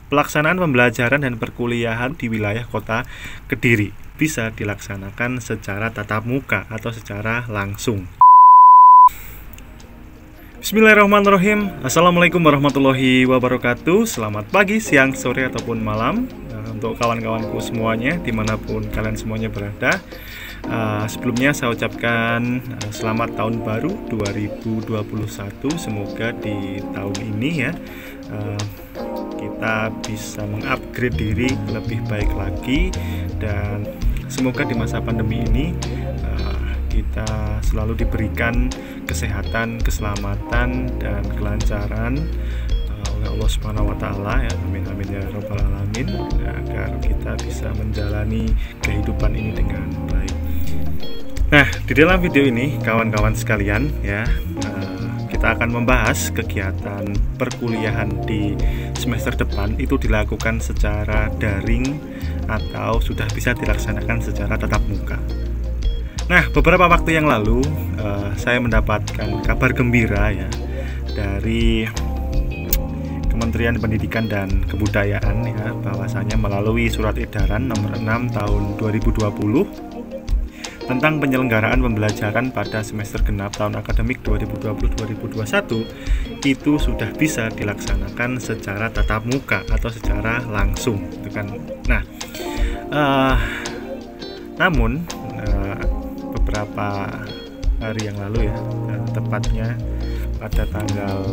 pelaksanaan pembelajaran dan perkuliahan di wilayah kota Kediri bisa dilaksanakan secara tatap muka atau secara langsung. Bismillahirrahmanirrahim. Assalamualaikum warahmatullahi wabarakatuh. Selamat pagi, siang, sore, ataupun malam untuk kawan-kawanku semuanya dimanapun kalian semuanya berada. Sebelumnya saya ucapkan selamat tahun baru 2021. Semoga di tahun ini ya kita bisa mengupgrade diri lebih baik lagi, dan semoga di masa pandemi ini kita selalu diberikan kesehatan, keselamatan, dan kelancaran oleh Allah Subhanahu wa Ta'ala ya. Amin amin ya rabbal alamin, agar kita bisa menjalani kehidupan ini dengan baik. Nah, di dalam video ini kawan-kawan sekalian ya, kita akan membahas kegiatan perkuliahan di semester depan itu dilakukan secara daring atau sudah bisa dilaksanakan secara tatap muka. Nah, beberapa waktu yang lalu saya mendapatkan kabar gembira ya dari Kementerian Pendidikan dan Kebudayaan ya, bahwasanya melalui surat edaran nomor 6 tahun 2020 tentang penyelenggaraan pembelajaran pada semester genap tahun akademik 2020-2021 itu sudah bisa dilaksanakan secara tatap muka atau secara langsung, gitu kan. Nah, namun beberapa hari yang lalu ya, tepatnya pada tanggal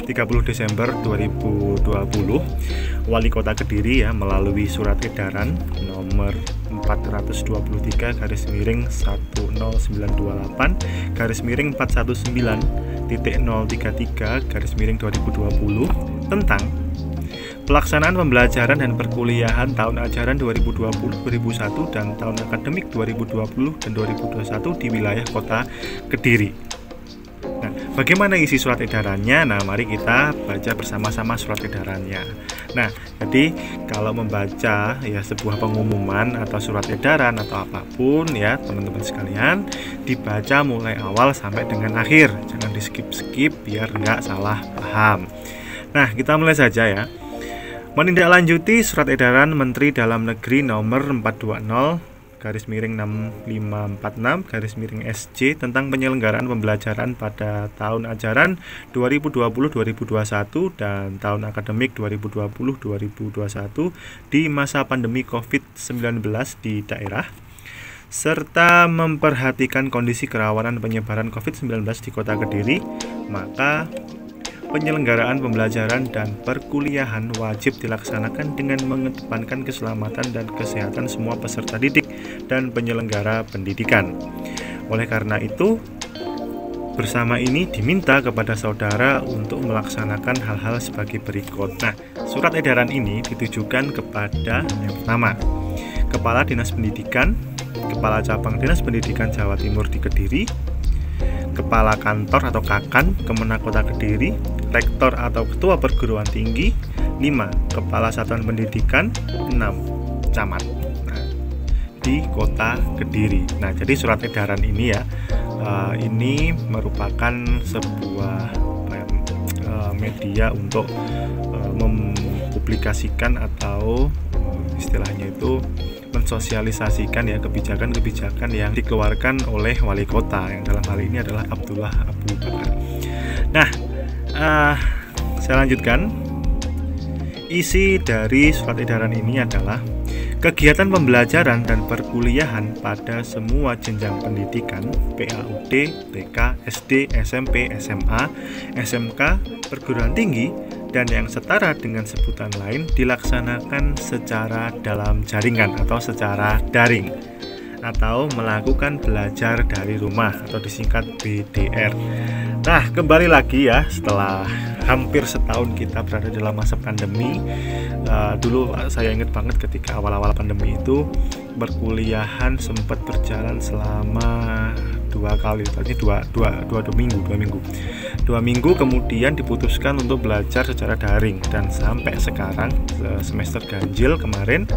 30 Desember 2020, Wali Kota Kediri ya melalui surat edaran nomor 423/109/419.033/2020 tentang pelaksanaan pembelajaran dan perkuliahan tahun ajaran 2020-2021 dan tahun akademik 2020 dan 2021 di wilayah Kota Kediri. Nah, bagaimana isi surat edarannya? Nah, mari kita baca bersama-sama surat edarannya. Nah, jadi kalau membaca ya sebuah pengumuman atau surat edaran atau apapun ya teman-teman sekalian, dibaca mulai awal sampai dengan akhir, jangan di skip-skip biar nggak salah paham. Nah, kita mulai saja ya. Menindaklanjuti surat edaran Menteri Dalam Negeri nomor 420/6546/SC tentang penyelenggaraan pembelajaran pada tahun ajaran 2020-2021 dan tahun akademik 2020-2021 di masa pandemi COVID-19 di daerah, serta memperhatikan kondisi kerawanan penyebaran COVID-19 di Kota Kediri, maka penyelenggaraan pembelajaran dan perkuliahan wajib dilaksanakan dengan mengedepankan keselamatan dan kesehatan semua peserta didik dan penyelenggara pendidikan. Oleh karena itu, bersama ini diminta kepada saudara untuk melaksanakan hal-hal sebagai berikut. Nah, surat edaran ini ditujukan kepada yang pertama, Kepala Dinas Pendidikan, Kepala Cabang Dinas Pendidikan Jawa Timur di Kediri, Kepala Kantor atau Kakan Kemenak Kota Kediri, Rektor atau Ketua Perguruan Tinggi, 5. Kepala Satuan Pendidikan, 6. Camat di Kota Kediri. Nah, jadi surat edaran ini ya, ini merupakan sebuah media untuk mempublikasikan atau istilahnya itu mensosialisasikan ya kebijakan-kebijakan yang dikeluarkan oleh wali kota, yang dalam hal ini adalah Abdullah Abu Bakar. Nah, saya lanjutkan. Isi dari surat edaran ini adalah kegiatan pembelajaran dan perkuliahan pada semua jenjang pendidikan PAUD, TK, SD, SMP, SMA, SMK, perguruan tinggi, dan yang setara dengan sebutan lain dilaksanakan secara dalam jaringan atau secara daring, atau melakukan belajar dari rumah atau disingkat BDR. Nah, kembali lagi ya, setelah hampir setahun kita berada dalam masa pandemi. Dulu saya ingat banget ketika awal-awal pandemi itu perkuliahan sempat berjalan selama 2 kali, artinya dua minggu kemudian diputuskan untuk belajar secara daring, dan sampai sekarang semester ganjil kemarin,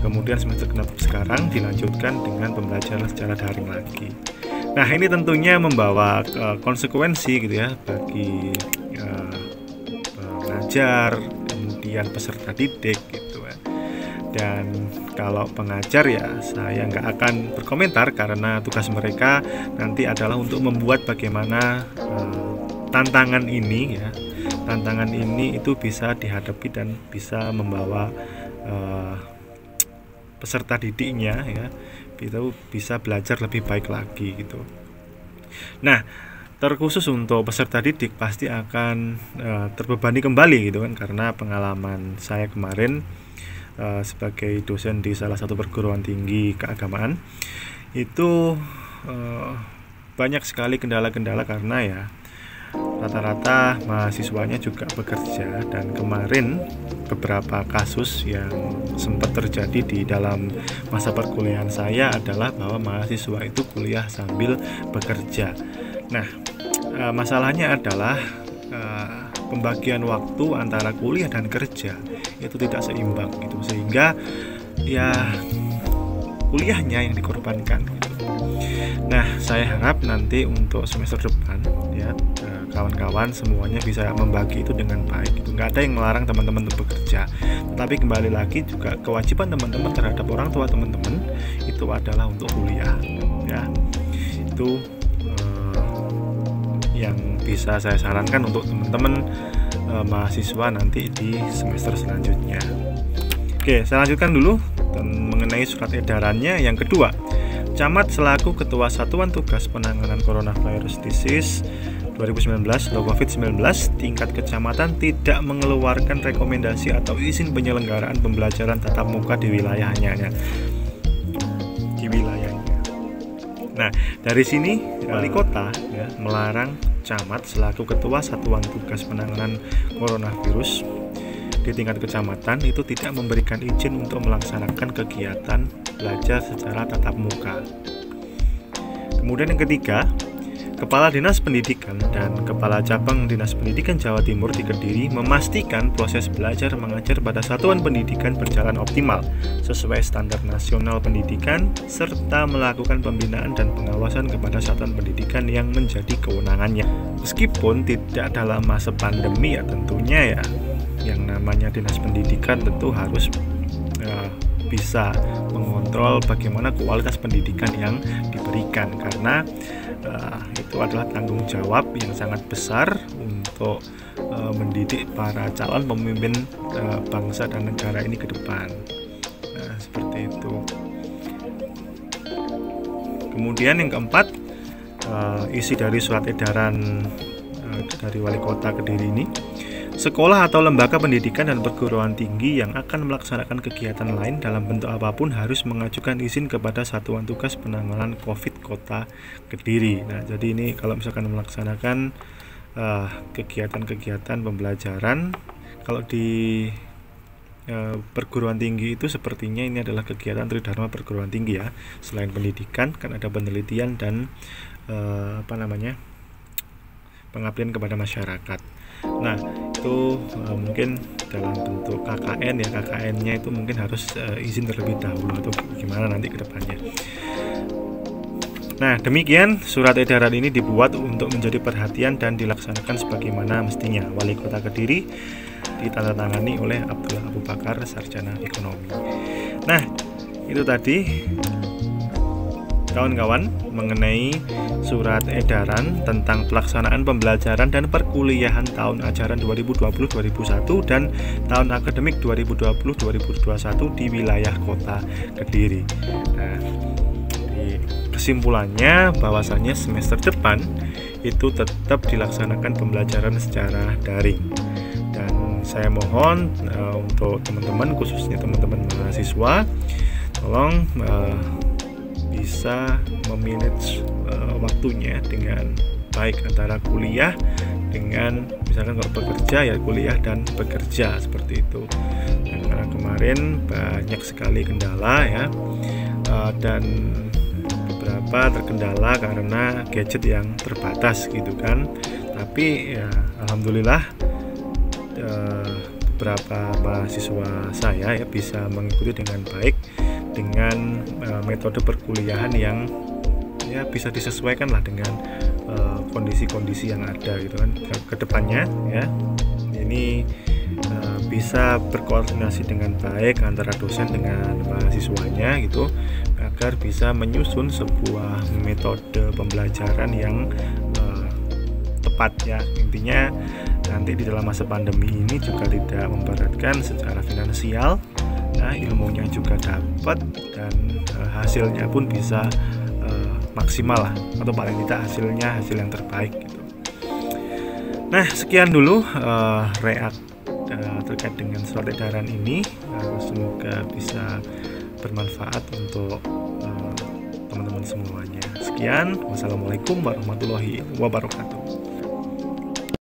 kemudian semester genap sekarang dilanjutkan dengan pembelajaran secara daring lagi. Nah, ini tentunya membawa konsekuensi gitu ya bagi pengajar, kemudian peserta didik gitu kan. Dan kalau pengajar ya saya nggak akan berkomentar karena tugas mereka nanti adalah untuk membuat bagaimana tantangan ini ya, tantangan ini itu bisa dihadapi dan bisa membawa peserta didiknya ya itu bisa belajar lebih baik lagi gitu. Nah, terkhusus untuk peserta didik pasti akan terbebani kembali gitu kan, karena pengalaman saya kemarin sebagai dosen di salah satu perguruan tinggi keagamaan itu banyak sekali kendala-kendala karena ya rata-rata mahasiswanya juga bekerja, dan kemarin beberapa kasus yang sempat terjadi di dalam masa perkuliahan saya adalah bahwa mahasiswa itu kuliah sambil bekerja. Nah, masalahnya adalah pembagian waktu antara kuliah dan kerja itu tidak seimbang gitu, sehingga ya kuliahnya yang dikorbankan gitu. Nah, saya harap nanti untuk semester depan ya kawan-kawan semuanya bisa membagi itu dengan baik gitu. Nggak ada yang melarang teman-teman untuk bekerja, tetapi kembali lagi juga kewajiban teman-teman terhadap orang tua teman-teman itu adalah untuk kuliah ya. Itu yang bisa saya sarankan untuk teman-teman mahasiswa nanti di semester selanjutnya. Oke, saya lanjutkan dulu mengenai surat edarannya. Yang kedua, Camat selaku Ketua Satuan Tugas Penanganan Coronavirus Disease 2019 atau COVID-19 tingkat kecamatan tidak mengeluarkan rekomendasi atau izin penyelenggaraan pembelajaran tatap muka di wilayahnya. Nah, dari sini wali kota ya melarang camat selaku Ketua Satuan Tugas Penanganan Coronavirus di tingkat kecamatan itu tidak memberikan izin untuk melaksanakan kegiatan belajar secara tatap muka. Kemudian yang ketiga, Kepala Dinas Pendidikan dan Kepala Cabang Dinas Pendidikan Jawa Timur di Kediri memastikan proses belajar mengajar pada satuan pendidikan berjalan optimal sesuai standar nasional pendidikan serta melakukan pembinaan dan pengawasan kepada satuan pendidikan yang menjadi kewenangannya. Meskipun tidak dalam masa pandemi ya tentunya ya, yang namanya Dinas Pendidikan tentu harus bisa mengontrol bagaimana kualitas pendidikan yang diberikan, karena itu adalah tanggung jawab yang sangat besar untuk mendidik para calon pemimpin bangsa dan negara ini ke depan. Nah, seperti itu. Kemudian yang keempat, isi dari surat edaran dari Wali Kota Kediri ini. Sekolah atau lembaga pendidikan dan perguruan tinggi yang akan melaksanakan kegiatan lain dalam bentuk apapun harus mengajukan izin kepada Satuan Tugas Penanganan COVID Kota Kediri. Nah, jadi ini kalau misalkan melaksanakan kegiatan-kegiatan pembelajaran, kalau di perguruan tinggi itu sepertinya ini adalah kegiatan tridharma perguruan tinggi ya. Selain pendidikan kan ada penelitian dan pengabdian kepada masyarakat. Nah, itu mungkin dalam bentuk KKN ya, KKN-nya itu mungkin harus izin terlebih dahulu atau gimana nanti ke depannya. Nah, demikian surat edaran ini dibuat untuk menjadi perhatian dan dilaksanakan sebagaimana mestinya. Wali Kota Kediri ditandatangani oleh Abdullah Abu Bakar, Sarjana Ekonomi. Nah, itu tadi kawan-kawan mengenai surat edaran tentang pelaksanaan pembelajaran dan perkuliahan tahun ajaran 2020-2021 dan tahun akademik 2020-2021 di wilayah Kota Kediri. Nah, kesimpulannya bahwasannya semester depan itu tetap dilaksanakan pembelajaran secara daring. Dan saya mohon untuk teman-teman, khususnya teman-teman mahasiswa, tolong bisa memanage waktunya dengan baik antara kuliah dengan misalkan kalau bekerja ya kuliah dan bekerja seperti itu. Nah, karena kemarin banyak sekali kendala ya, dan beberapa terkendala karena gadget yang terbatas gitu kan. Tapi ya alhamdulillah beberapa mahasiswa saya ya bisa mengikuti dengan baik dengan metode perkuliahan yang ya bisa disesuaikan lah dengan kondisi-kondisi yang ada gitu kan ke depannya ya. Ini bisa berkoordinasi dengan baik antara dosen dengan mahasiswanya gitu, agar bisa menyusun sebuah metode pembelajaran yang tepat ya. Intinya nanti di dalam masa pandemi ini juga tidak memberatkan secara finansial, nah ilmunya juga dapat dan hasilnya pun bisa maksimal lah, atau paling tidak hasilnya hasil yang terbaik gitu. Nah sekian dulu terkait dengan surat edaran ini, semoga bisa bermanfaat untuk teman-teman semuanya. Sekian, wassalamualaikum warahmatullahi wabarakatuh.